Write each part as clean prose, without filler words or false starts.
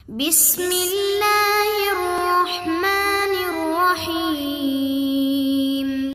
Bismillahirrahmanirrahim.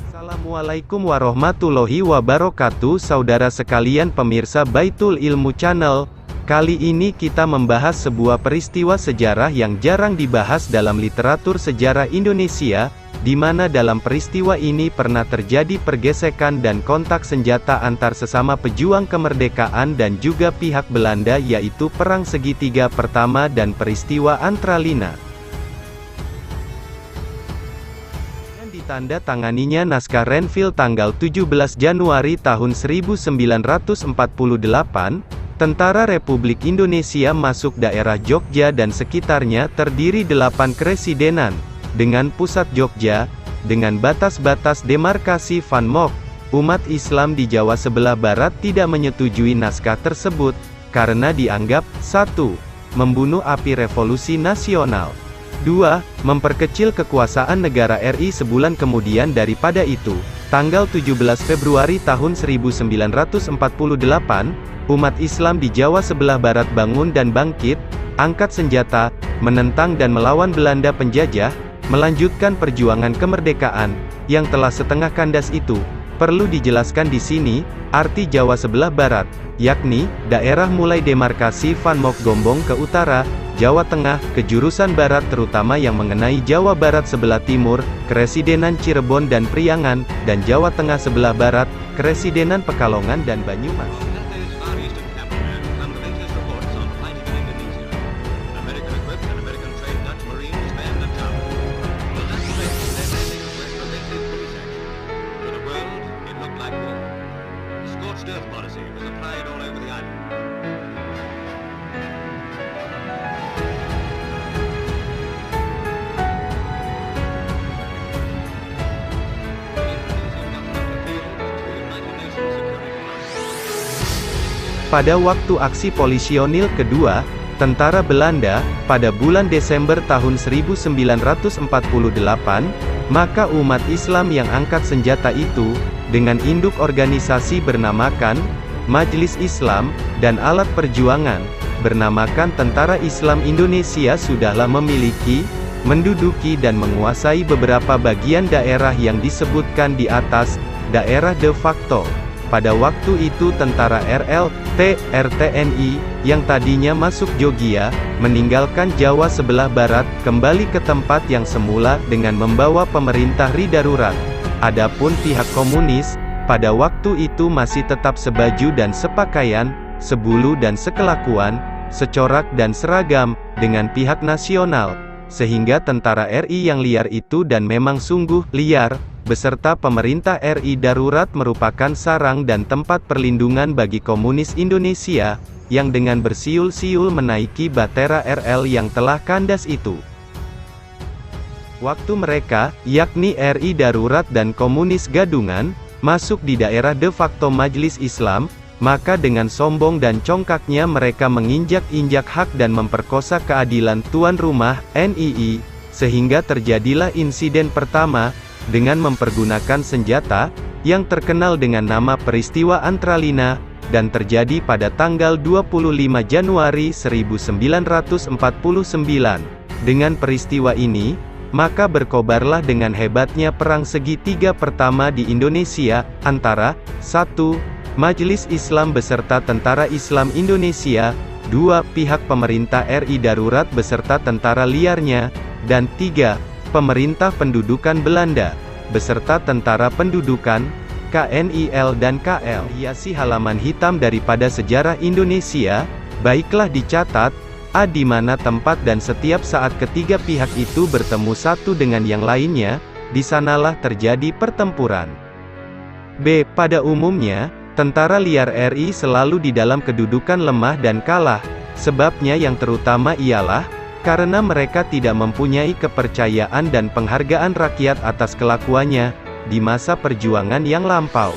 Assalamualaikum warahmatullahi wabarakatuh. Saudara sekalian pemirsa Baitul Ilmu Channel. Kali ini kita membahas sebuah peristiwa sejarah yang jarang dibahas dalam literatur sejarah Indonesia, di mana dalam peristiwa ini pernah terjadi pergesekan dan kontak senjata antar sesama pejuang kemerdekaan dan juga pihak Belanda, yaitu Perang Segitiga Pertama dan peristiwa Antralina. Ditanda tanganinya naskah Renville tanggal 17 Januari tahun 1948, Tentara Republik Indonesia masuk daerah Jogja dan sekitarnya terdiri 8 keresidenan, dengan pusat Jogja, dengan batas-batas demarkasi Van Mock. Umat Islam di Jawa sebelah barat tidak menyetujui naskah tersebut, karena dianggap, 1. Membunuh api revolusi nasional. 2. Memperkecil kekuasaan negara RI. Sebulan kemudian daripada itu, tanggal 17 Februari tahun 1948, umat Islam di Jawa sebelah barat bangun dan bangkit, angkat senjata, menentang dan melawan Belanda penjajah, melanjutkan perjuangan kemerdekaan, yang telah setengah kandas itu. Perlu dijelaskan di sini, arti Jawa sebelah barat, yakni, daerah mulai demarkasi Van Mock Gombong ke utara, Jawa Tengah, ke jurusan barat terutama yang mengenai Jawa Barat sebelah timur, Keresidenan Cirebon dan Priangan, dan Jawa Tengah sebelah barat, Keresidenan Pekalongan dan Banyumas. Pada waktu aksi polisionil kedua, tentara Belanda, pada bulan Desember tahun 1948, maka umat Islam yang angkat senjata itu, dengan induk organisasi bernamakan, Majelis Islam, dan alat perjuangan, bernamakan Tentara Islam Indonesia sudahlah memiliki, menduduki dan menguasai beberapa bagian daerah yang disebutkan di atas, daerah de facto. Pada waktu itu tentara RTNI, yang tadinya masuk Jogja, meninggalkan Jawa sebelah barat, kembali ke tempat yang semula dengan membawa pemerintah darurat. Adapun pihak komunis, pada waktu itu masih tetap sebaju dan sepakaian, sebulu dan sekelakuan, secorak dan seragam, dengan pihak nasional. Sehingga tentara RI yang liar itu dan memang sungguh liar, beserta pemerintah RI darurat merupakan sarang dan tempat perlindungan bagi komunis Indonesia, yang dengan bersiul-siul menaiki batera RL yang telah kandas itu. Waktu mereka, yakni RI darurat dan komunis gadungan, masuk di daerah de facto Majelis Islam, maka dengan sombong dan congkaknya mereka menginjak-injak hak dan memperkosa keadilan tuan rumah, NII, sehingga terjadilah insiden pertama, dengan mempergunakan senjata, yang terkenal dengan nama peristiwa Antralina, dan terjadi pada tanggal 25 Januari 1949. Dengan peristiwa ini, maka berkobarlah dengan hebatnya Perang Segitiga Pertama di Indonesia, antara 1. Majelis Islam beserta Tentara Islam Indonesia, 2. Pihak pemerintah RI darurat beserta tentara liarnya, dan 3. Pemerintah Pendudukan Belanda, beserta Tentara Pendudukan, KNIL dan KL. Hiasi halaman hitam daripada sejarah Indonesia, baiklah dicatat, di mana tempat dan setiap saat ketiga pihak itu bertemu satu dengan yang lainnya, di sanalah terjadi pertempuran. B. Pada umumnya, tentara liar RI selalu di dalam kedudukan lemah dan kalah, sebabnya yang terutama ialah, karena mereka tidak mempunyai kepercayaan dan penghargaan rakyat atas kelakuannya, di masa perjuangan yang lampau.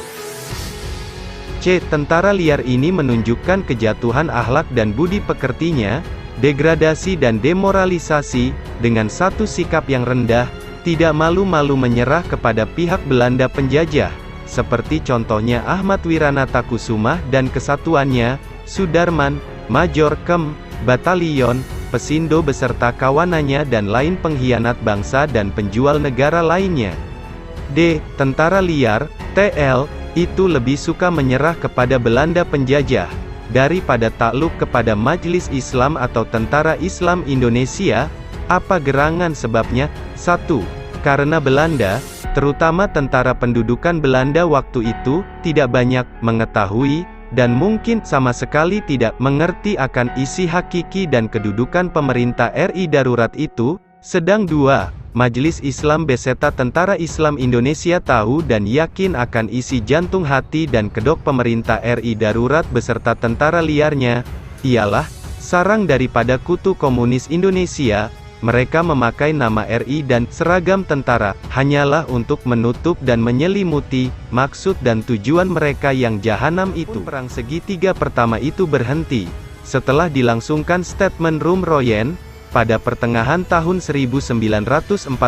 C. Tentara liar ini menunjukkan kejatuhan akhlak dan budi pekertinya, degradasi dan demoralisasi, dengan satu sikap yang rendah, tidak malu-malu menyerah kepada pihak Belanda penjajah, seperti contohnya Ahmad Wiranatakusumah dan kesatuannya, Sudarman, Major Kem, Batalion, Pesindo beserta kawanannya dan lain pengkhianat bangsa dan penjual negara lainnya. D. Tentara liar, TL, itu lebih suka menyerah kepada Belanda penjajah, daripada takluk kepada Majelis Islam atau Tentara Islam Indonesia. Apa gerangan sebabnya? 1. Karena Belanda, terutama tentara pendudukan Belanda waktu itu, tidak banyak mengetahui, dan mungkin sama sekali tidak mengerti akan isi hakiki dan kedudukan pemerintah RI darurat itu, sedang 2. Majelis Islam beserta Tentara Islam Indonesia tahu dan yakin akan isi jantung hati dan kedok pemerintah RI darurat beserta tentara liarnya, ialah, sarang daripada kutu komunis Indonesia. Mereka memakai nama RI dan seragam tentara, hanyalah untuk menutup dan menyelimuti maksud dan tujuan mereka yang jahanam itu. Perang segitiga pertama itu berhenti setelah dilangsungkan statement Rumroyen pada pertengahan tahun 1949,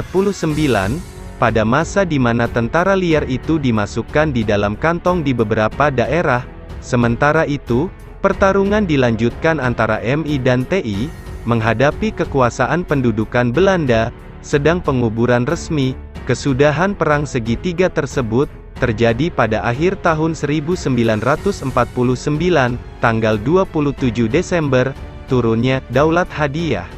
pada masa di mana tentara liar itu dimasukkan di dalam kantong di beberapa daerah. Sementara itu, pertarungan dilanjutkan antara MI dan TI menghadapi kekuasaan pendudukan Belanda, sedang penguburan resmi kesudahan perang segitiga tersebut terjadi pada akhir tahun 1949, tanggal 27 Desember, turunnya Daulat Hadiah.